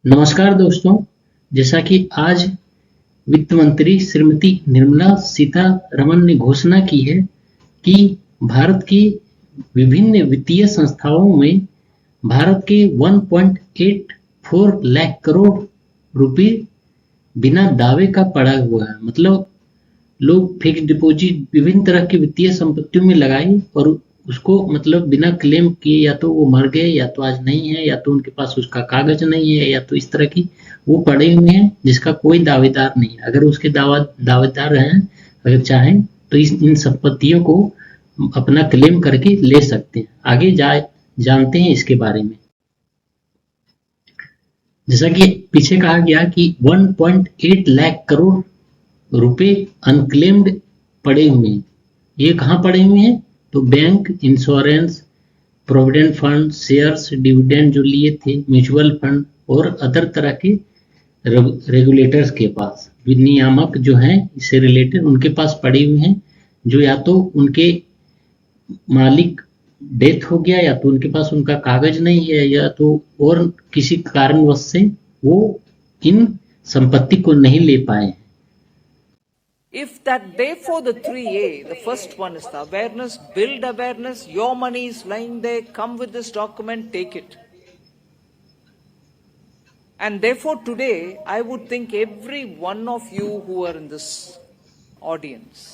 नमस्कार दोस्तों। जैसा कि आज वित्त मंत्री श्रीमती निर्मला सीतारमण ने घोषणा की है कि भारत की विभिन्न वित्तीय संस्थाओं में भारत के 1.84 लाख करोड़ रुपए बिना दावे का पड़ा हुआ है। मतलब लोग फिक्स डिपॉजिट विभिन्न तरह की वित्तीय संपत्तियों में लगाए और उसको मतलब बिना क्लेम किए या तो वो मर गए या तो आज नहीं है या तो उनके पास उसका कागज नहीं है या तो इस तरह की वो पड़े हुए हैं जिसका कोई दावेदार नहीं। अगर उसके दावेदार हैं, अगर चाहें तो इन संपत्तियों को अपना क्लेम करके ले सकते हैं। आगे जानते हैं इसके बारे में। जैसा कि पीछे कहा गया कि 1.8 लाख करोड़ रुपए अनक्लेम्ड पड़े हुए हैं। ये कहाँ पड़े हुए हैं? तो bank, insurance, provident fund, shares, dividend जो लिए थे, म्यूचुअल फंड और अदर तरह के रेगुलेटर्स के पास, विनियामक जो हैं इससे रिलेटेड उनके पास पड़े हुए हैं, जो या तो उनके मालिक डेथ हो गया या तो उनके पास उनका कागज नहीं है या तो और किसी कारणवश से वो इन संपत्ति को नहीं ले पाए। If that therefore the 3A, the first one is the awareness, build awareness, your money is lying there, come with this document, take it. And therefore today, I would think every one of you who are in this audience,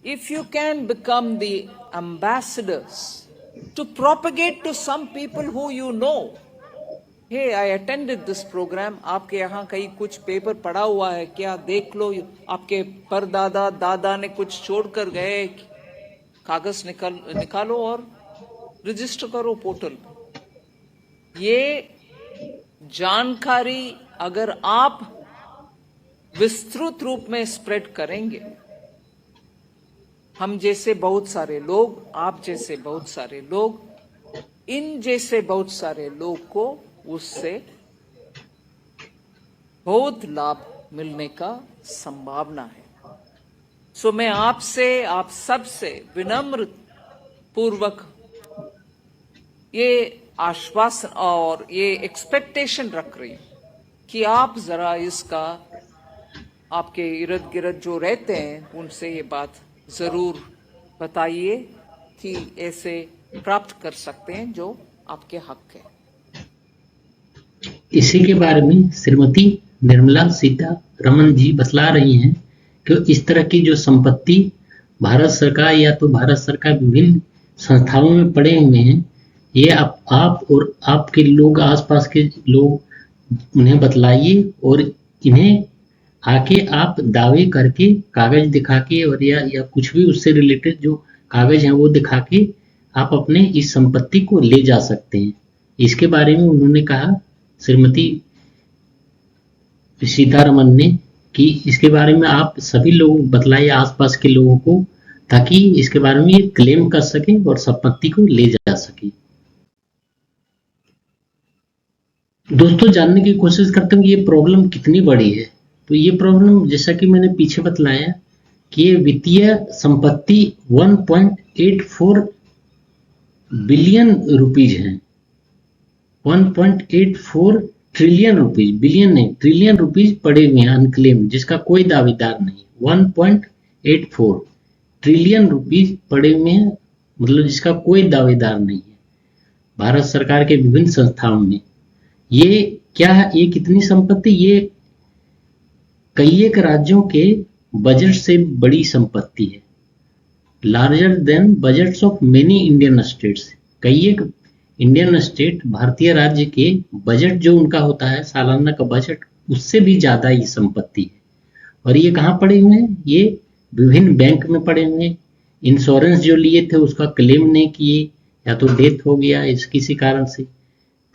if you can become the ambassadors to propagate to some people who you know, hey, I attended this program, आपके यहाँ कहीं कुछ paper पड़ा हुआ है क्या, देख लो, आपके परदादा दादा ने कुछ छोड़कर गए, कागज निकालो और रजिस्टर करो पोर्टल पे। ये जानकारी अगर आप विस्तृत रूप में स्प्रेड करेंगे, हम जैसे बहुत सारे लोग, आप जैसे बहुत सारे लोग, इन जैसे बहुत सारे लोग को उससे बहुत लाभ मिलने का संभावना है। सो मैं आपसे, आप सबसे विनम्र पूर्वक ये आश्वासन और ये एक्सपेक्टेशन रख रही हूं कि आप जरा इसका, आपके इर्द गिर्द जो रहते हैं उनसे ये बात जरूर बताइए कि ऐसे प्राप्त कर सकते हैं जो आपके हक है। इसी के बारे में श्रीमती निर्मला सीतारमण जी बतला रही हैं कि इस तरह की जो संपत्ति भारत सरकार या तो भारत सरकार विभिन्न संस्थाओं में पड़े हुए हैं, ये आप और आपके लोग, आसपास के लोग उन्हें बतलाइए और इन्हें आके आप दावे करके, कागज दिखा के और या कुछ भी उससे रिलेटेड जो कागज हैं वो दिखा के आप अपने इस संपत्ति को ले जा सकते हैं। इसके बारे में उन्होंने कहा, श्रीमती सीतारमण ने, कि इसके बारे में आप सभी लोग बतलाइए आसपास के लोगों को, ताकि इसके बारे में ये क्लेम कर सके और संपत्ति को ले जा सके। दोस्तों, जानने की कोशिश करते हैं ये प्रॉब्लम कितनी बड़ी है। तो ये प्रॉब्लम, जैसा कि मैंने पीछे बतलाया कि ये वित्तीय संपत्ति 1.84 बिलियन रुपीज है। 1.84 ट्रिलियन रुपीज, बिलियन नहीं ट्रिलियन रुपीज पड़े हुए हैं अनक्लेम, जिसका कोई दावेदार नहीं। 1.84 ट्रिलियन रुपीज पड़े हुए हैं, मतलब जिसका कोई दावेदार नहीं है भारत सरकार के विभिन्न संस्थाओं में। ये क्या है, ये कितनी संपत्ति, ये कई एक राज्यों के बजट से बड़ी संपत्ति है। Larger than budgets of many Indian states. कई एक इंडियन स्टेट, भारतीय राज्य के बजट जो उनका होता है सालाना का बजट, उससे भी ज्यादा ये संपत्ति है। और ये कहाँ पड़े हुए हैं? ये विभिन्न बैंक में पड़े हुए हैं। इंश्योरेंस जो लिए थे उसका क्लेम नहीं किए या तो डेथ हो गया इस किसी कारण से।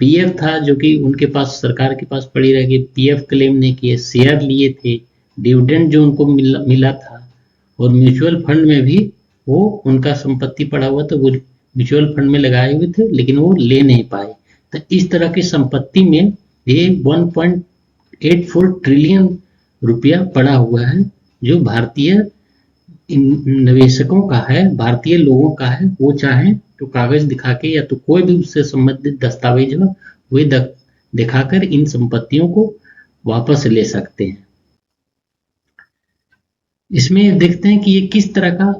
पीएफ था जो कि उनके पास, सरकार के पास पड़ी रह गई, पीएफ क्लेम नहीं किए। शेयर लिए थे, डिविडेंड जो उनको मिला था, और म्यूचुअल फंड में भी वो उनका संपत्ति पड़ा हुआ था, वो म्यूचुअल फंड में लगाए हुए थे लेकिन वो ले नहीं पाए। तो इस तरह की संपत्ति में ये 1.84 ट्रिलियन रुपया पड़ा हुआ है, जो भारतीय निवेशकों का है, भारतीय लोगों का है। वो चाहे तो कागज दिखा के या तो कोई भी उससे संबंधित दस्तावेज हो वे दिखाकर इन संपत्तियों को वापस ले सकते हैं। इसमें देखते हैं कि ये किस तरह का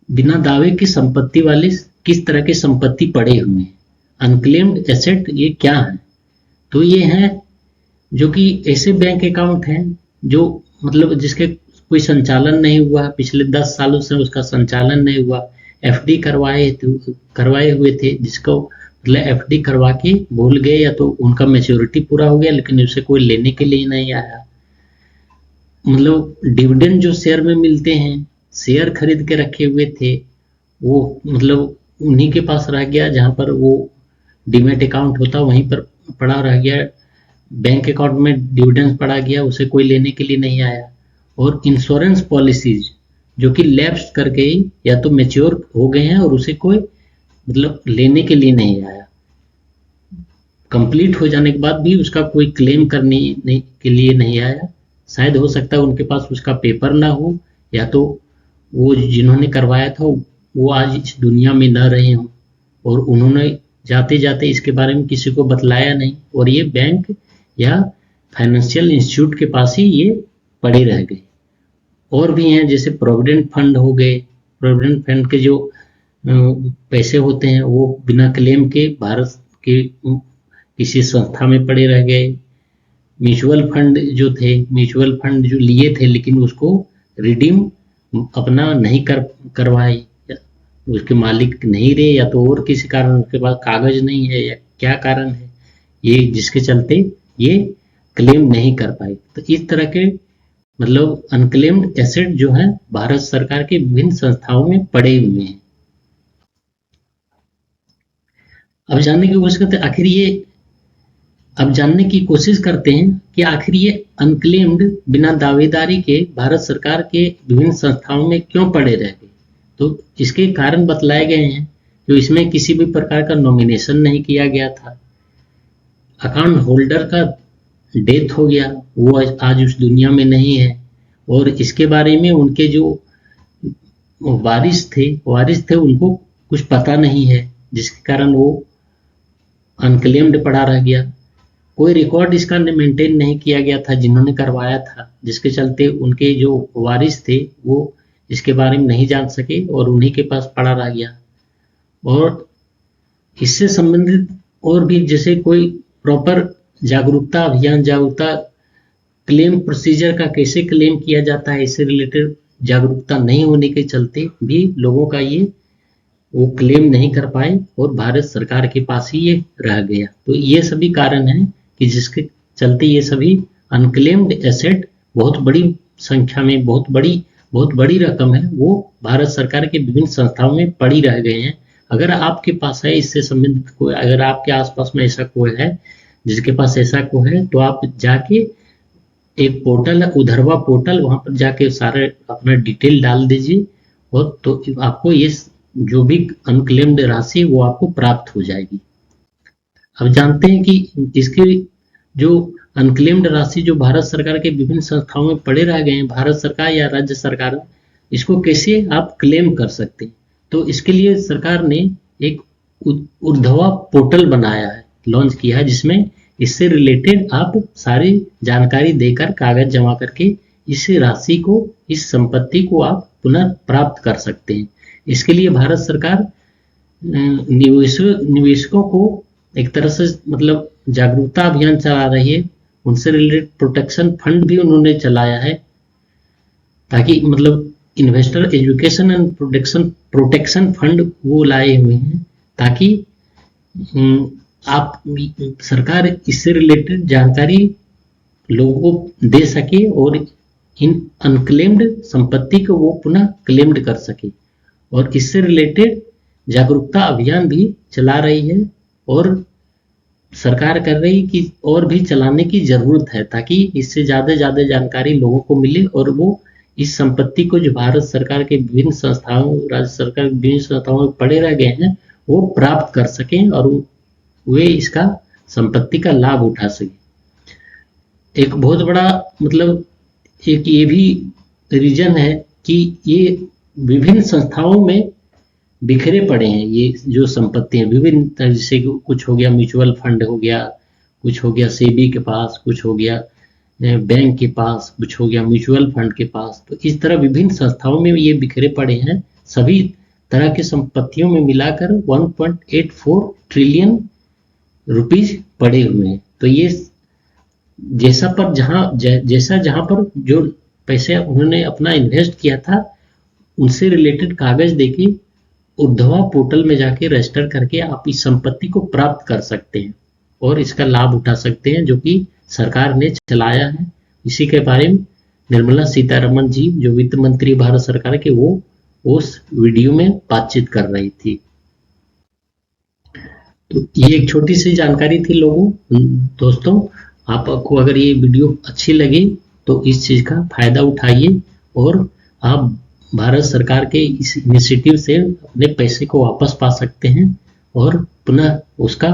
बिना दावे की संपत्ति वाले किस तरह के संपत्ति पड़े हुए हैं। अनक्लेम्ड एसेट ये क्या है? तो ये हैं जो कि ऐसे बैंक अकाउंट हैं जो मतलब जिसके कोई संचालन नहीं हुआ, पिछले 10 सालों से उसका संचालन नहीं हुआ, एफडी करवाए हुए थे, जिसको मतलब एफडी करवा के भूल गए या तो उनका मैच्योरिटी पूरा हो गया लेकिन उसे कोई लेने के लिए नहीं आया। मतलब डिविडेंड जो शेयर में मिलते हैं, शेयर खरीद के रखे हुए थे, वो मतलब उन्हीं के पास रह गया, जहां पर वो डीमेट अकाउंट होता वहीं पर पड़ा रह गया, बैंक अकाउंट में डिविडेंड पड़ा गया, उसे कोई लेने के लिए नहीं आया। और इंश्योरेंस पॉलिसीज जो कि लैप्स करके या तो मैच्योर हो गए हैं और उसे कोई मतलब लेने के लिए नहीं आया, कंप्लीट हो जाने के बाद भी उसका कोई क्लेम करने के लिए नहीं आया। शायद हो सकता है उनके पास उसका पेपर ना हो, या तो वो जिन्होंने करवाया था वो आज इस दुनिया में न रहे हों और उन्होंने जाते जाते इसके बारे में किसी को बतलाया नहीं, और ये बैंक या फाइनेंशियल इंस्टीट्यूट के पास ही ये पड़े रह गए। और भी हैं जैसे प्रोविडेंट फंड हो गए, प्रोविडेंट फंड के जो पैसे होते हैं वो बिना क्लेम के भारत के किसी संस्था में पड़े रह गए। म्यूचुअल फंड जो थे, म्यूचुअल फंड जो लिए थे लेकिन उसको रिडीम अपना नहीं करवाए, उसके मालिक नहीं रहे, या तो और किसी कारण उसके पास कागज नहीं है, या क्या कारण है ये जिसके चलते ये क्लेम नहीं कर पाए। तो इस तरह के मतलब अनक्लेम्ड एसेट जो है भारत सरकार के विभिन्न संस्थाओं में पड़े हुए हैं। अब जानने की कोशिश करते हैं कि आखिर ये अनक्लेम्ड बिना दावेदारी के भारत सरकार के विभिन्न संस्थाओं में क्यों पड़े रह गए। तो इसके कारण बतलाए गए हैं। जो इसमें किसी भी प्रकार का नॉमिनेशन नहीं किया गया था, अकाउंट होल्डर का डेथ हो गया, वो आज उस दुनिया में नहीं है, और इसके बारे में उनके जो वारिस थे उनको कुछ पता नहीं है, जिसके कारण वो अनक्लेम्ड पड़ा रह गया। कोई रिकॉर्ड इसका मेंटेन नहीं किया गया था जिन्होंने करवाया था, जिसके चलते उनके जो वारिस थे वो इसके बारे में नहीं जान सके और उन्हीं के पास पड़ा रह गया। और इससे संबंधित और भी जैसे कोई प्रॉपर जागरूकता अभियान, जागरूकता क्लेम प्रोसीजर का कैसे क्लेम किया जाता है, इससे रिलेटेड जागरूकता नहीं होने के चलते भी लोगों का वो क्लेम नहीं कर पाए और भारत सरकार के पास ही ये रह गया। तो ये सभी कारण हैं कि जिसके चलते ये सभी अनक्लेम्ड एसेट बहुत बड़ी संख्या में, बहुत बड़ी रकम है, वो भारत सरकार के विभिन्न संस्थाओं में पड़ी रह गए हैं। अगर आपके पास है इससे संबंधित कोई, अगर आपके आसपास में ऐसा कोई है जिसके पास ऐसा कोई है, तो आप जाके एक पोर्टल है उधरवा पोर्टल, वहां पर जाके सारे अपना डिटेल डाल दीजिए और तो आपको ये जो भी अनक्लेम्ड राशि वो आपको प्राप्त हो जाएगी। अब जानते हैं कि इसकी जो अनक्लेम्ड राशि जो भारत सरकार के विभिन्न संस्थाओं में पड़े रह गए हैं, भारत सरकार या राज्य सरकार, इसको कैसे आप क्लेम कर सकते हैं। तो इसके लिए सरकार ने एक ऊर्ध्वा पोर्टल बनाया है, लॉन्च किया है, जिसमें इससे रिलेटेड आप सारी जानकारी देकर कागज जमा करके इस राशि को, इस संपत्ति को आप पुनः प्राप्त कर सकते हैं। इसके लिए भारत सरकार निवेशकों को एक तरह से मतलब जागरूकता अभियान चला रही है, उनसे रिलेटेड प्रोटेक्शन फंड भी उन्होंने चलाया है, ताकि मतलब investor education and protection fund वो लाए हुए हैं, ताकि आप सरकार इससे रिलेटेड जानकारी लोगों को दे सके और इन अनक्लेम्ड संपत्ति को वो पुनः क्लेम्ड कर सके। और इससे रिलेटेड जागरूकता अभियान भी चला रही है और सरकार कर रही कि और भी चलाने की जरूरत है, ताकि इससे ज्यादा जानकारी लोगों को मिले और वो इस संपत्ति को जो भारत सरकार के विभिन्न संस्थाओं, राज्य सरकार के विभिन्न संस्थाओं में पड़े रह गए हैं, वो प्राप्त कर सकें और वे इसका संपत्ति का लाभ उठा सके। एक बहुत बड़ा मतलब एक ये भी रीजन है कि ये विभिन्न संस्थाओं में बिखरे पड़े हैं, ये जो संपत्ति है विभिन्न, जैसे कुछ हो गया म्यूचुअल फंड हो गया, कुछ हो गया सेबी के पास, कुछ हो गया बैंक के पास, कुछ हो गया म्यूचुअल फंड के पास। तो इस तरह विभिन्न संस्थाओं में ये बिखरे पड़े हैं। सभी तरह की संपत्तियों में मिलाकर 1.84 ट्रिलियन रुपीज पड़े हुए हैं। तो ये जैसा जहां पर जो पैसे उन्होंने अपना इन्वेस्ट किया था उनसे रिलेटेड कागज देके उद्धवा पोर्टल में जाके रजिस्टर करके आप इस संपत्ति को प्राप्त कर सकते हैं और इसका लाभ उठा सकते हैं, जो कि सरकार ने चलाया है। इसी के बारे में निर्मला सीतारमण जी, जो वित्त मंत्री भारत सरकार के, वो उस वीडियो में बातचीत कर रही थी। तो ये एक छोटी सी जानकारी थी दोस्तों। आपको अगर ये वीडियो अच्छी लगी तो इस चीज का फायदा उठाइए और आप भारत सरकार के इस इनिशिएटिव से अपने पैसे को वापस पा सकते हैं और पुनः उसका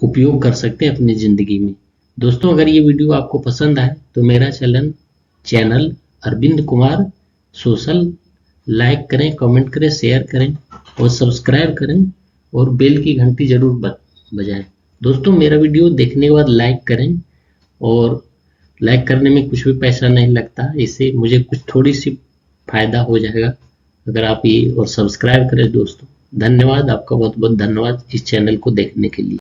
उपयोग कर सकते हैं अपनी जिंदगी में। दोस्तों, अगर ये वीडियो आपको पसंद आए तो मेरा channel Arvind Kumar social like करें, कमेंट करें, शेयर करें और सब्सक्राइब करें और बेल की घंटी जरूर बजाएं। दोस्तों, मेरा वीडियो देखने के बाद लाइक करें और लाइक करने में कुछ भी पैसा नहीं लगता, इससे मुझे कुछ थोड़ी सी फायदा हो जाएगा अगर आप ये और सब्सक्राइब करें। दोस्तों धन्यवाद, आपका बहुत बहुत धन्यवाद इस चैनल को देखने के लिए।